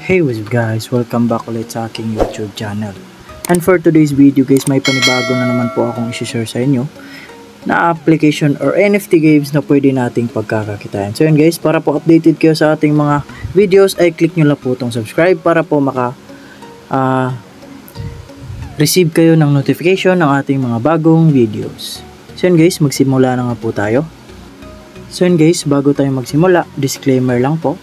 Hey, what's up guys? Welcome back ulit sa aking YouTube channel. And for today's video guys, may panibago na naman po akong i-share sa inyo na application or NFT games na pwede nating pagkakakitaan. So yun guys, para po updated kayo sa ating mga videos ay click nyo lang po itong subscribe para po receive kayo ng notification ng ating mga bagong videos. So yun guys, magsimula na nga po tayo. So yun guys, bago tayo magsimula, disclaimer lang po.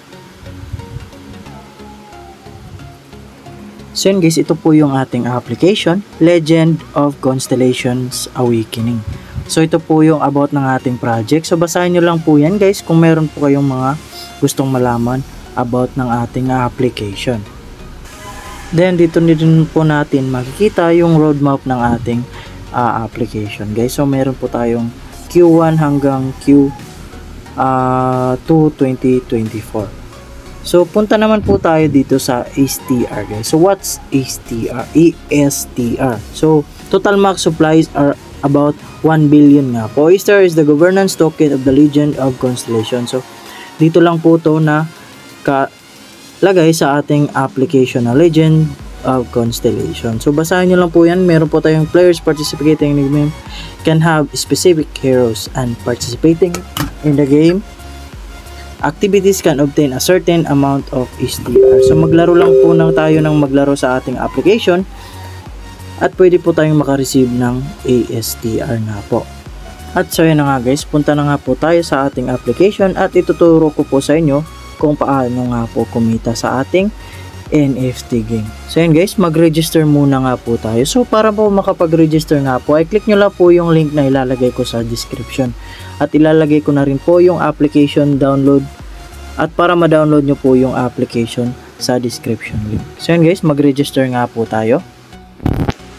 So yun guys, ito po yung ating application, Legend of Constellations Awakening. So ito po yung about ng ating project. So basahin nyo lang po yan guys kung meron po kayong mga gustong malaman about ng ating application. Then dito din po natin makikita yung roadmap ng ating application guys. So meron po tayong Q1 hanggang Q2 2024. So, punta naman po tayo dito sa ESTR guys. So, what's ESTR? ESTR. So, total max supplies are about 1 billion nga po. ESTR is the governance token of the Legend of Constellation. So, dito lang po to na lagay sa ating application na Legend of Constellation. So, basahin nyo lang po yan. Meron po tayong players participating in the game can have specific heroes and participating in the game. Activities can obtain a certain amount of ESTR. So maglaro lang po tayo ng maglaro sa ating application at pwede po tayong makareceive ng ESTR na po. At so yun na nga guys, punta na nga po tayo sa ating application at ituturo ko po sa inyo kung paano nga po kumita sa ating NFT game. So yun guys, mag-register muna nga po tayo. So para po makapag-register nga po, ay click nyo lang po yung link na ilalagay ko sa description. At ilalagay ko na rin po yung application download at para ma-download nyo po yung application sa description link. So yun guys, mag-register nga po tayo.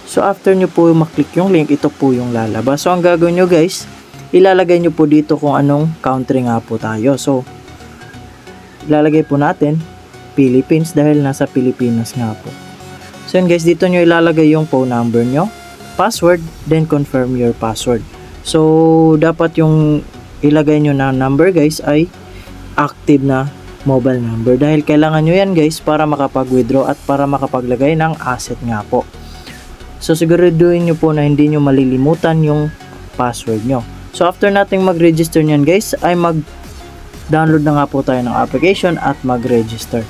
So after nyo po maklik yung link, ito po yung lalabas. So ang gagawin nyo guys, ilalagay nyo po dito kung anong country nga po tayo. So ilalagay po natin Philippines dahil nasa Pilipinas nga po. So yun guys, dito nyo ilalagay yung phone number nyo, password, then confirm your password. So dapat yung ilagay nyo na number guys ay active na mobile number dahil kailangan nyo yan guys para makapag-withdraw at para makapaglagay ng asset nga po. So siguraduhin nyo po na hindi nyo malilimutan yung password nyo. So after nating mag-register nyan guys ay mag-download na nga po tayo ng application at mag-register.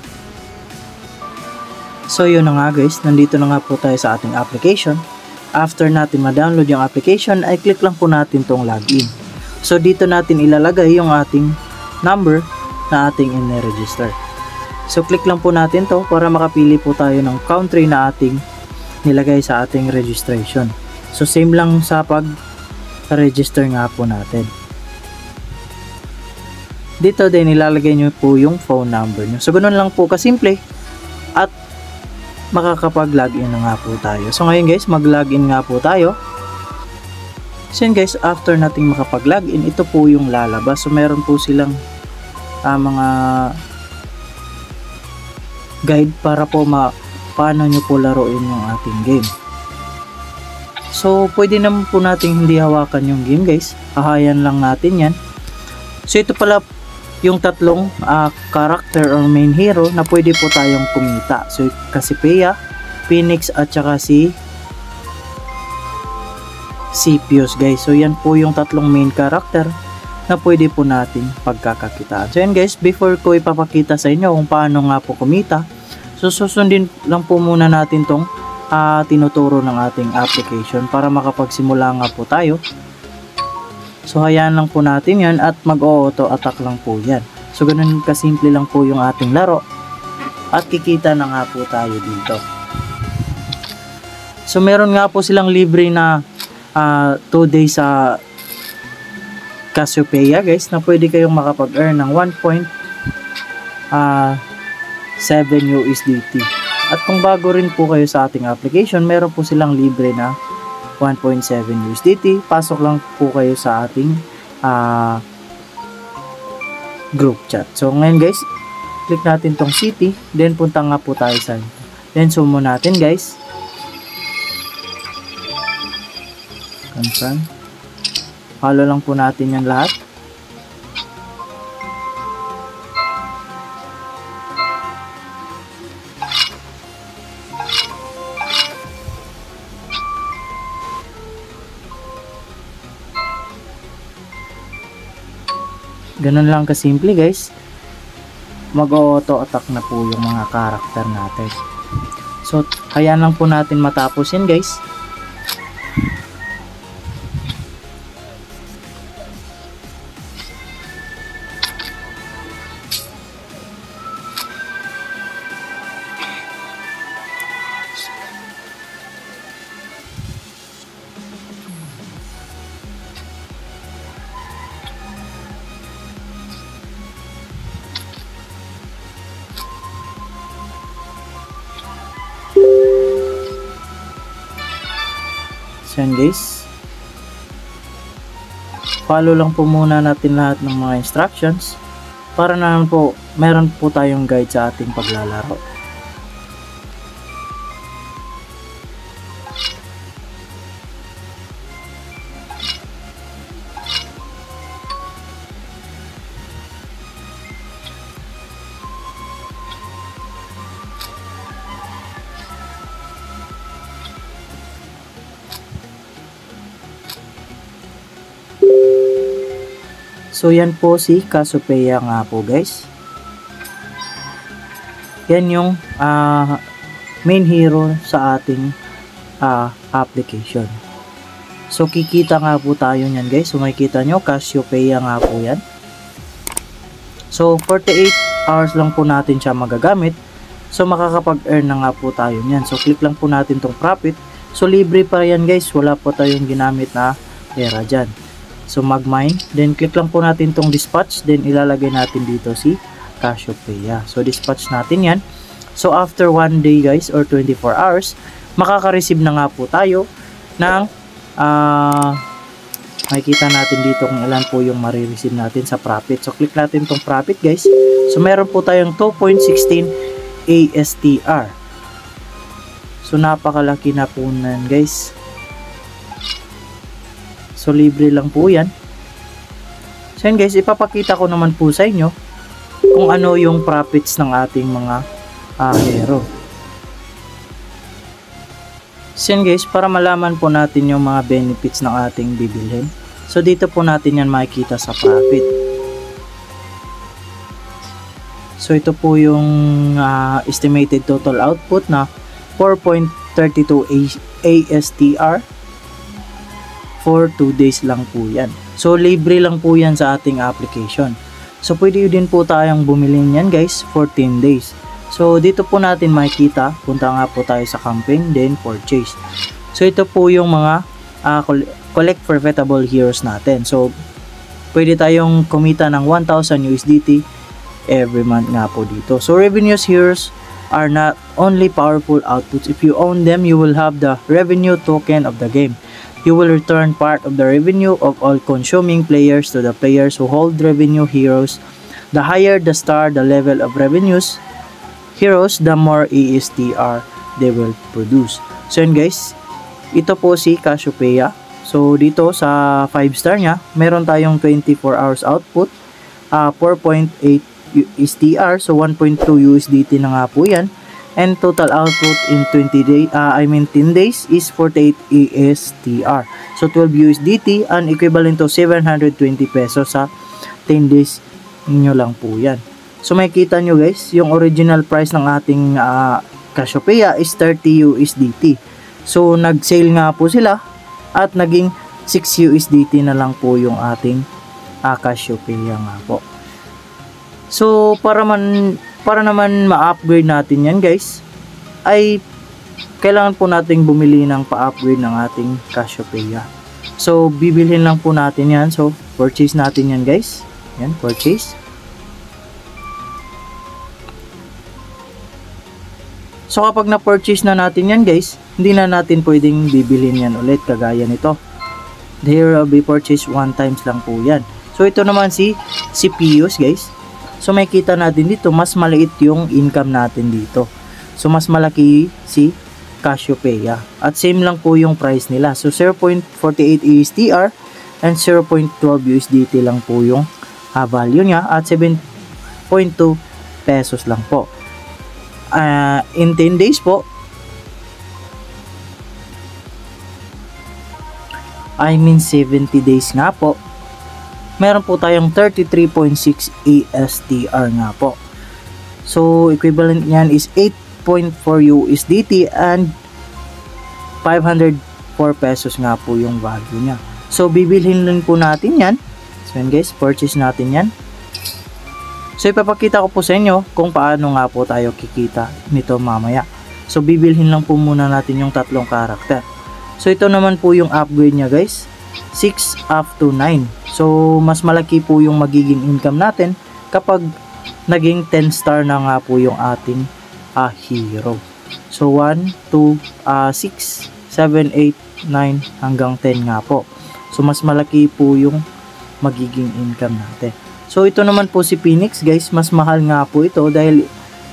So yun na nga guys, nandito na nga po tayo sa ating application. After natin ma-download yung application ay click lang po natin tong login. So dito natin ilalagay yung ating number na ating in-register. So click lang po natin to para makapili po tayo ng country na ating nilagay sa ating registration. So same lang sa pag-register nga po natin. Dito din ilalagay nyo po yung phone number nyo. So ganun lang po kasimple at makakapag-login na nga po tayo. So ngayon guys, mag-login nga po tayo. So yun guys, after nating makapag-login, ito po yung lalabas. So meron po silang mga guide para po paano nyo po laruin yung ating game. So pwede naman po nating hindi hawakan yung game guys. Hahayan lang natin yan. So ito pala yung tatlong character or main hero na pwede po tayong kumita. So Cassiopeia, Phoenix at saka si Cepheus guys. So yan po yung tatlong main character na pwede po natin pagkakakitaan. So yan guys, before ko ipapakita sa inyo kung paano nga po kumita, so susundin lang po muna natin tong tinuturo ng ating application para makapagsimula nga po tayo. So hayaan lang po natin yan at mag-auto attack lang po yan. So ganun kasimple lang po yung ating laro at kikita na nga po tayo dito. So meron nga po silang libre na 2 days sa Cassiopeia guys na pwede kayong makapag-earn ng 1.7 USDT. At kung bago rin po kayo sa ating application, meron po silang libre na 1.7 USDT. Pasok lang po kayo sa ating group chat. So ngayon guys, click natin tong city, then punta nga po tayo sa then sumo natin guys. Confirm. Follow lang po natin yan lahat. Ganun lang kasimple guys. Mag-auto attack na po yung mga karakter natin. So hayaan lang po natin matapos yan guys. So yan guys, follow lang po muna natin lahat ng mga instructions para naman po meron po tayong guide sa ating paglalaro. So yan po si Cassiopeia nga po guys. Yan yung main hero sa ating application. So kikita nga po tayo nyan guys. So makikita nyo Cassiopeia nga po yan. So 48 hours lang po natin siya magagamit. So makakapag-earn na nga po tayo nyan. So click lang po natin tong profit. So libre pa yan guys. Wala po tayong ginamit na pera dyan. So mag-mine, then click lang po natin tong dispatch, then ilalagay natin dito si Cassiopeia. So dispatch natin yan. So after 1 day guys or 24 hours, makaka-receive na nga po tayo ng makikita natin dito kung ilan po yung marireceive natin sa profit. So click natin tong profit guys. So meron po tayong 2.16 ASTR. So napakalaki na po nan guys. So libre lang po yan. So yan guys, ipapakita ko naman po sa inyo kung ano yung profits ng ating mga hero. So yan guys, para malaman po natin yung mga benefits ng ating bibilhin. So dito po natin yan makikita sa profit. So ito po yung estimated total output na 4.32 ASTR. For 2 days lang po yan. So libre lang po yan sa ating application. So pwede din po tayong bumili niyan guys for 10 days. So dito po natin makikita, punta nga po tayo sa campaign, then purchase. So ito po yung mga collect profitable heroes natin. So pwede tayong kumita ng 1,000 USDT every month nga po dito. So revenues heroes are not only powerful outputs. If you own them, you will have the revenue token of the game. You will return part of the revenue of all consuming players to the players who hold revenue heroes. The higher the star, the level of revenues heroes, the more ASTR they will produce. So yun guys, ito po si Cassiopeia. So dito sa 5 star nya, meron tayong 24 hours output, 4.8 ASTR, so 1.2 USDT na nga po yan. And total output in 10 days is 48 ASTR. So 12 USDT and equivalent to 720 pesos sa 10 days nyo lang po yan. So makikita nyo guys, yung original price ng ating Cassiopeia is 30 USDT. So nag-sale nga po sila at naging 6 USDT na lang po yung ating Cassiopeia nga po. So para naman ma-upgrade natin yan guys, ay kailangan po nating bumili ng pa-upgrade ng ating Cassiopeia. So bibilhin lang po natin yan. So purchase natin yan guys. Yan, purchase. So kapag na-purchase na natin yan guys, hindi na natin pwedeng bibilhin yan ulit kagaya nito. There will be purchased 1 times lang po yan. So ito naman si CPUs guys. So makikita natin dito, mas maliit yung income natin dito. So mas malaki si Cassiopeia. At same lang po yung price nila. So 0.48 ASTR and 0.12 USDT lang po yung value niya. At 7.2 pesos lang po. In 10 days po, I mean 70 days nga po, meron po tayong 33.6 ASTR nga po. So equivalent niyan is 8.4 USDT and 504 pesos nga po yung value niya. So bibilhin din po natin yan. So yan guys, purchase natin yan. So ipapakita ko po sa inyo kung paano nga po tayo kikita nito mamaya. So bibilhin lang po muna natin yung tatlong karakter. So ito naman po yung upgrade niya guys, 6 up to 9. So mas malaki po yung magiging income natin kapag naging 10 star na nga po yung ating hero. So 1, 2, 6, 7, 8, 9 hanggang 10 nga po. So mas malaki po yung magiging income natin. So ito naman po si Phoenix guys, mas mahal nga po ito dahil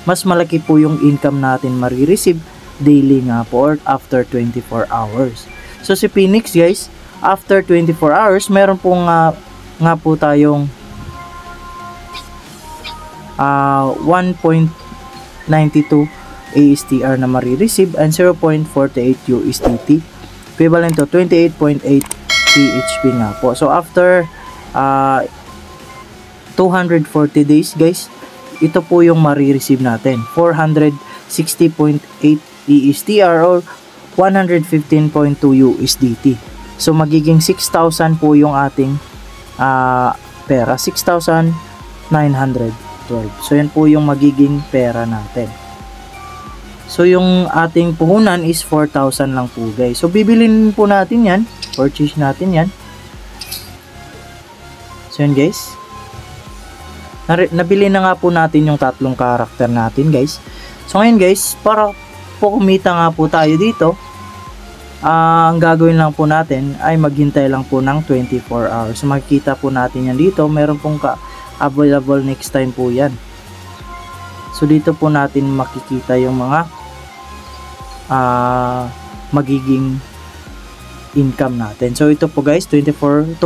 mas malaki po yung income natin marireceive daily nga po or after 24 hours. So si Phoenix guys, after 24 hours, meron po nga po tayong 1.92 ASTR na marireceive and 0.48 USDT equivalent to 28.8 PHP nga po. So after 240 days guys, ito po yung marireceive natin, 460.8 ASTR or 115.2 USDT. So magiging 6,000 po yung ating pera, 6,912. So yan po yung magiging pera natin. So yung ating puhunan is 4,000 lang po guys. So bibilin po natin yan, purchase natin yan. So yan guys, nabili na nga po natin yung tatlong karakter natin guys. So ngayon guys, para po kumita nga po tayo dito, ang gagawin lang po natin ay maghintay lang po ng 24 hours. So makikita po natin yan dito, meron pong available next time po yan. So dito po natin makikita yung mga magiging income natin. So ito po guys, 240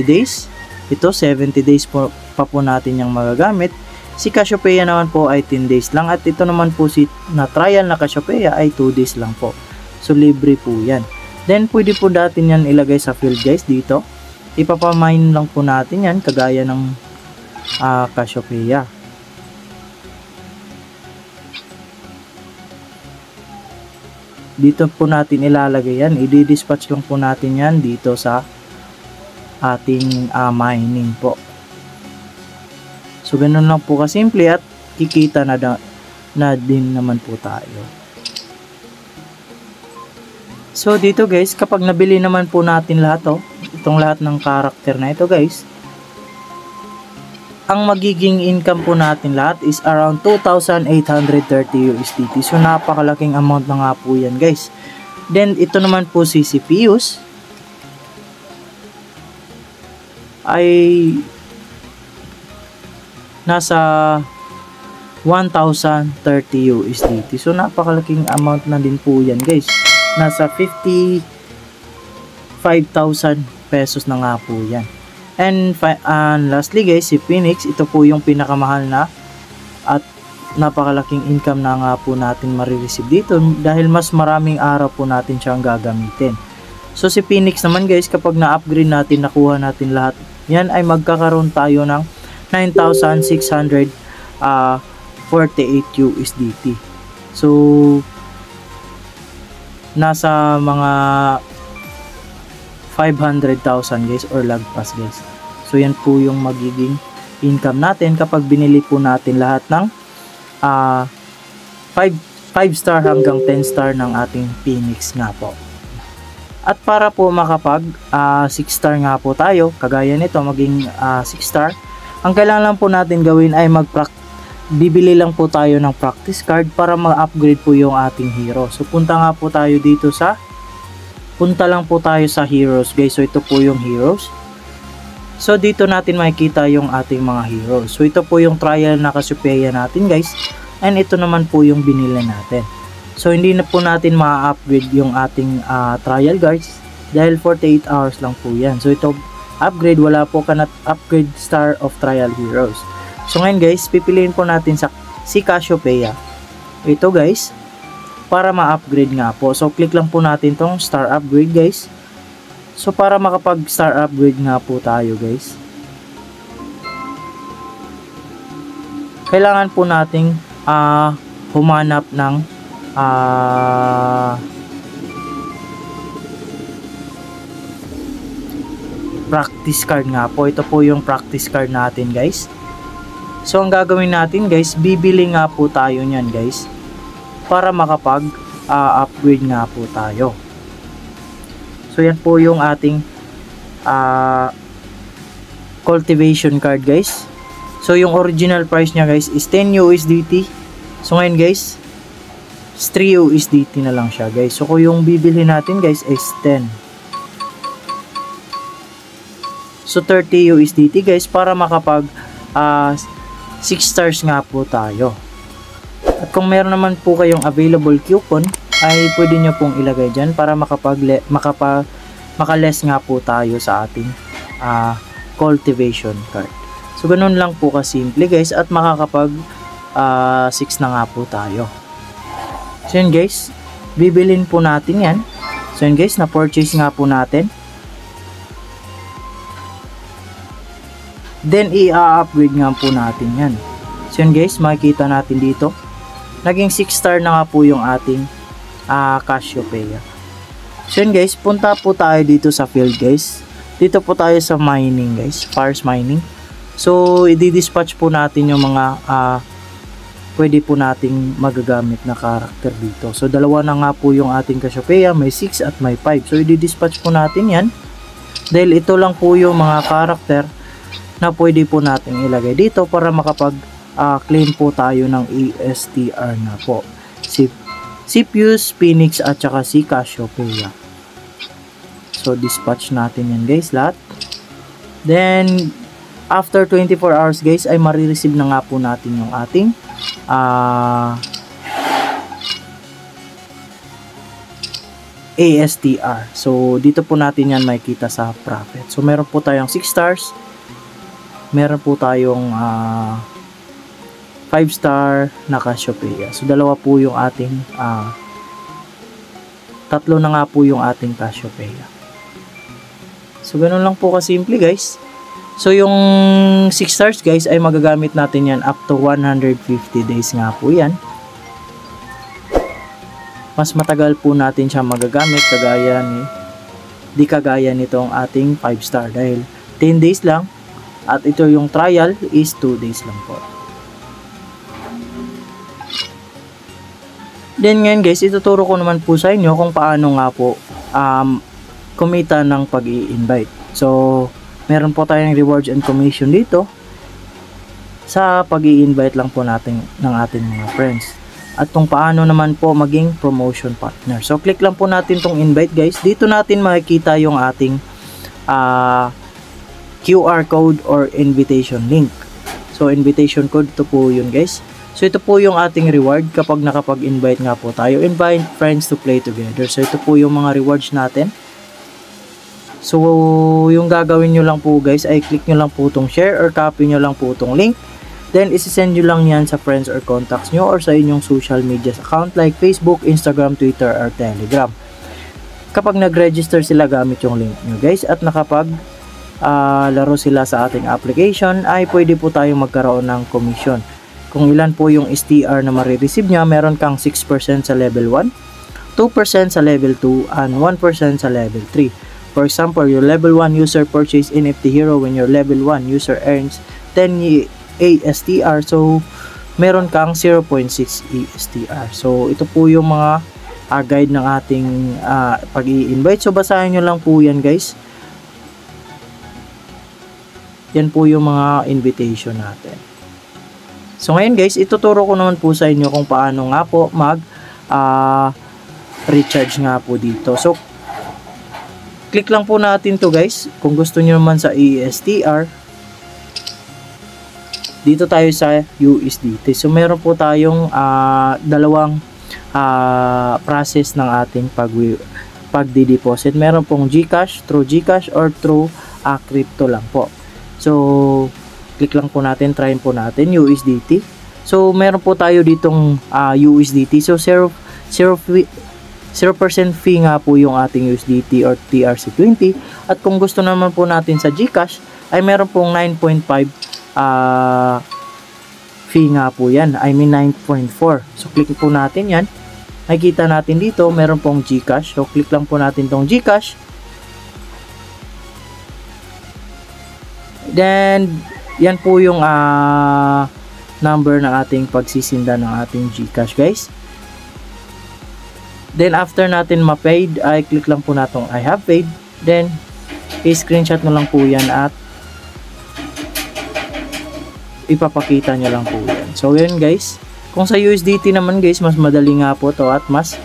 days. Ito 70 days po pa po natin yung magagamit. Si Cassiopeia naman po ay 10 days lang at ito naman po si na trial na Cassiopeia ay 2 days lang po. So libre po yan. Then pwede po natin yan ilagay sa field guys dito. Ipapamine lang po natin yan kagaya ng Cassiopeia. Dito po natin ilalagay yan. I-dispatch lang po natin yan dito sa ating mining po. So ganun lang po kasimple at kikita na din naman po tayo. So dito guys, kapag nabili naman po natin lahat itong lahat ng karakter na ito guys, ang magiging income po natin lahat is around 2,830 USDT. So napakalaking amount na nga po yan guys. Then ito naman po si CPUs ay nasa 1,030 USDT. So napakalaking amount na din po yan guys. Nasa 55,000 pesos na nga po yan. And lastly guys, si Phoenix, ito po yung pinakamahal na at napakalaking income na nga po natin marireceive dito dahil mas maraming araw po natin siyang gagamitin. So si Phoenix naman guys, kapag na-upgrade natin, nakuha natin lahat yan, ay magkakaroon tayo ng 9,648 USDT. So nasa mga 500,000 guys or lagpas guys. So yan po yung magiging income natin kapag binili po natin lahat ng 5 star hanggang 10 star ng ating Phoenix nga po. At para po makapag 6 star nga po tayo, kagaya nito maging 6 star, ang kailangan lang po natin gawin ay bibili lang po tayo ng practice card para ma-upgrade po yung ating hero. So punta lang po tayo sa heroes guys. So ito po yung heroes. So dito natin makikita yung ating mga heroes. So ito po yung trial na Cassiopeia natin guys. And ito naman po yung binili natin. So hindi na po natin ma-upgrade yung ating trial guards dahil 48 hours lang po yan. So ito upgrade, wala po ka na upgrade star of trial heroes. So ngayon guys, pipiliin po natin si Cassiopeia. Ito guys, para ma-upgrade nga po. So click lang po natin tong star upgrade guys. So para makapag star upgrade nga po tayo guys, kailangan po nating humanap ng practice card nga po. Ito po yung practice card natin guys. So ang gagawin natin guys, bibili nga po tayo niyan guys para makapag upgrade nga po tayo. So yan po yung ating cultivation card guys. So yung original price niya guys is 10 USDT. So ngayon guys, 3 USDT na lang siya guys. So kung yung bibili natin guys is 10. So 30 USDT guys para makapag 6 stars nga po tayo. At kung meron naman po kayong available coupon ay pwede nyo pong ilagay dyan para makaless nga po tayo sa ating cultivation card. So ganun lang po kasimple guys at makakapag 6 na nga po tayo. So yun guys, bibilin po natin yan. So yun guys, na-purchase nga po natin. Then i-upgrade nga po natin yan. So yun guys, makikita natin dito. Naging 6 star na nga po yung ating Cassiopeia. So yun guys, punta po tayo dito sa field guys. Dito po tayo sa mining guys, Pars Mining. So i-dispatch po natin yung mga pwede po nating magagamit na karakter dito. So dalawa na nga po yung ating Cassiopeia, may 6 at may 5. So i-dispatch po natin yan. Dahil ito lang po yung mga karakter na pwede po natin ilagay dito para makapag claim po tayo ng ESTR na po. Si Cepheus, Phoenix at saka si Cassiopeia. So dispatch natin yan guys lahat. Then after 24 hours guys ay marireceive na nga po natin yung ating ASTR. So dito po natin yan makikita sa profit. So meron po tayong 6 stars. Meron po tayong 5 star na Cassiopeia. So dalawa po yung ating tatlo na nga po yung ating Cassiopeia. So ganun lang po kasimple guys. So yung 6 stars guys ay magagamit natin yan up to 150 days nga po yan. Mas matagal po natin siya magagamit kagaya nitong ating 5 star dahil 10 days lang. At ito yung trial is 2 days lang po. Then ngayon guys, ituturo ko naman po sa inyo kung paano nga po kumita ng pag-i-invite. So, meron po tayong rewards and commission dito sa pag-i-invite lang po natin ng ating mga friends. At kung paano naman po maging promotion partner. So, click lang po natin tong invite guys. Dito natin makikita yung ating QR code or invitation link. So invitation code, ito po yun guys. So ito po yung ating reward kapag nakapag-invite nga po tayo. Invite friends to play together. So ito po yung mga rewards natin. So yung gagawin nyo lang po guys ay click nyo lang po itong share or copy nyo lang po itong link. Then isi-send nyo lang yan sa friends or contacts nyo or sa inyong social media account like Facebook, Instagram, Twitter, or Telegram. Kapag nag-register sila gamit yung link nyo guys at nakapag laro sila sa ating application ay pwede po tayong magkaroon ng commission. Kung ilan po yung STR na marireceive nya, meron kang 6% sa level 1, 2% sa level 2, and 1% sa level 3. For example, your level 1 user purchase NFT hero when your level 1 user earns 10 ASTR. So, meron kang 0.6 ASTR. So, ito po yung mga guide ng ating pag-i-invite. So, basahin nyo lang po yan guys. Yan po yung mga invitation natin. So ngayon guys, ituturo ko naman po sa inyo kung paano nga po mag recharge nga po dito. So click lang po natin to guys. Kung gusto niyo naman sa ESTR, dito tayo sa USDT. So meron po tayong dalawang process ng ating pagdi-deposit. Meron pong GCash, through GCash or through crypto lang po. So, click lang po natin, try po natin USDT. So, meron po tayo ditong USDT. So, 0% fee nga po yung ating USDT or TRC20. At kung gusto naman po natin sa GCash, ay meron pong 9.5 fee nga po yan. I mean 9.4. So click po natin yan. Nakikita natin dito, meron pong GCash. So click lang po natin tong GCash. Then, yan po yung number ng ating pagsisinda ng ating GCash, guys. Then, after natin ma-paid, ay click lang po natong I have paid. Then, i-screenshot mo lang po yan at ipapakita nyo lang po yan. So, yan guys. Kung sa USDT naman guys, mas madali nga po to at mas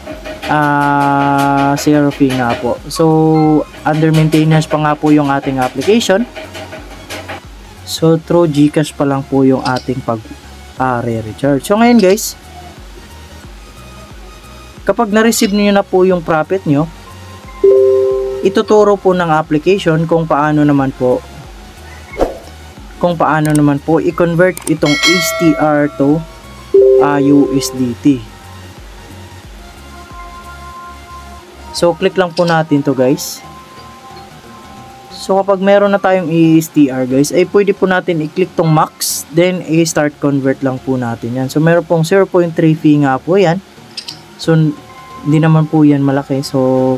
zero fee nga po. So, under maintenance pa nga po yung ating application. So, through GCash pa lang po yung ating re-recharge. So, ngayon guys, kapag na-receive niyo na po yung profit nyo, ituturo po ng application kung paano naman po i-convert itong STR to USDT. So, click lang po natin to guys. So, kapag meron na tayong STR guys, ay pwede po natin i-click tong max, then i-start convert lang po natin yan. So, meron pong 0.3 fee nga po yan. So, hindi naman po yan malaki. So,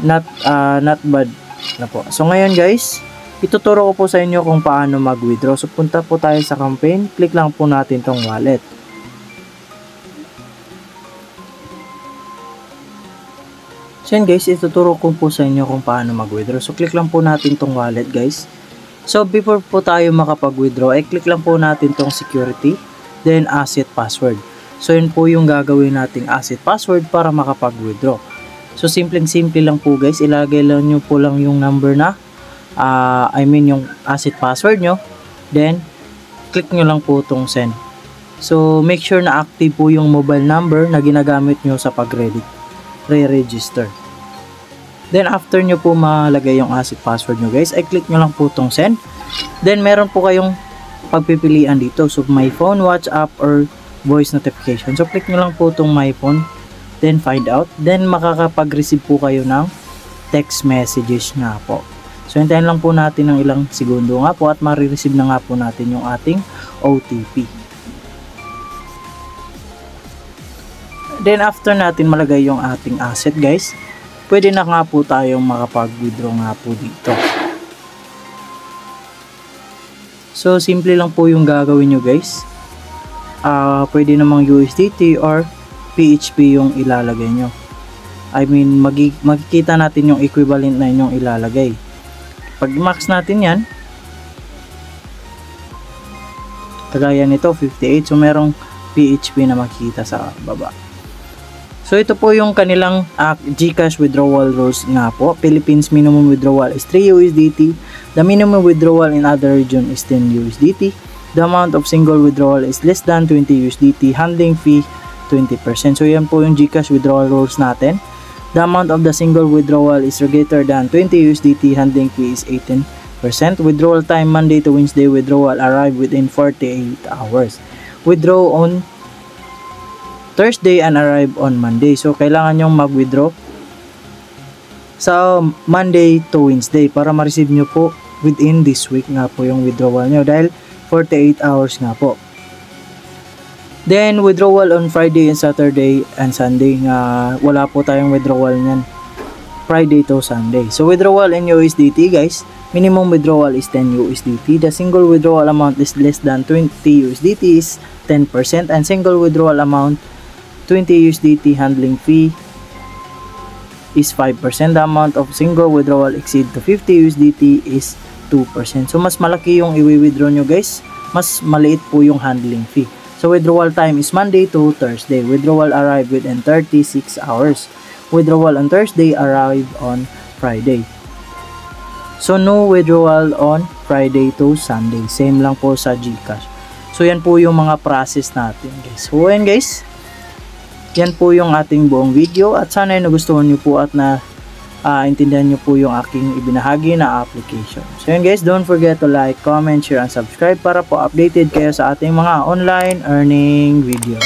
not bad na po. So, ngayon guys, ituturo ko po sa inyo kung paano mag-withdraw. So, punta po tayo sa campaign. Click lang po natin tong wallet. So yan guys, ituturo ko po sa inyo kung paano mag-withdraw. So click lang po natin tong wallet guys. So before po tayo makapag-withdraw, ay click lang po natin tong security, then asset password. So yun po yung gagawin nating asset password para makapag-withdraw. So simple lang po guys, ilagay lang nyo po lang yung number na, yung asset password nyo, then click nyo lang po tong send. So make sure na active po yung mobile number na ginagamit nyo sa re-register. Then after nyo po malagay yung asset password nyo guys, ay click nyo lang po tong send. Then meron po kayong pagpipilian dito. So my phone, WhatsApp, or voice notification. So click nyo lang po tong my phone, then find out. Then makakapag-receive po kayo ng text messages nga po. So hintayin lang po natin ng ilang segundo nga po at marireceive na nga po natin yung ating OTP. Then after natin malagay yung ating asset guys, pwede na nga po tayong makapag-withdraw nga po dito. So simple lang po yung gagawin nyo guys. Pwede namang USDT or PHP yung ilalagay nyo. I mean makikita natin yung equivalent na yung ilalagay. Pag max natin yan, kagaya nito 58, so merong PHP na makikita sa baba. So ito po yung kanilang GCash withdrawal rules nga po. Philippines minimum withdrawal is 3 USDT. The minimum withdrawal in other region is 10 USDT. The amount of single withdrawal is less than 20 USDT. Handling fee 20%. So yan po yung GCash withdrawal rules natin. The amount of the single withdrawal is greater than 20 USDT. Handling fee is 18%. Withdrawal time Monday to Wednesday. Withdrawal arrive within 48 hours. Withdraw on Thursday and arrive on Monday. So, kailangan nyong mag-withdraw sa Monday to Wednesday para ma-receive nyo po within this week nga po yung withdrawal nyo dahil 48 hours nga po. Then, withdrawal on Friday and Saturday and Sunday nga wala po tayong withdrawal nyan. Friday to Sunday. So, withdrawal in USDT guys, minimum withdrawal is 10 USDT. The single withdrawal amount is less than 20 USDT is 10% and single withdrawal amount 20 USDT. Handling fee is 5%. The amount of single withdrawal exceed to 50 USDT is 2%. So mas malaki yung i-withdraw nyo guys, mas maliit po yung handling fee. So withdrawal time is Monday to Thursday. Withdrawal arrive within 36 hours. Withdrawal on Thursday, arrive on Friday. So no withdrawal on Friday to Sunday. Same lang po sa GCash. So yan po yung mga process natin guys. So yan guys, yan po yung ating buong video at sana ay nagustuhan nyo po at na intindihan nyo po yung aking ibinahagi na application. So yun guys, don't forget to like, comment, share, and subscribe para po updated kayo sa ating mga online earning videos.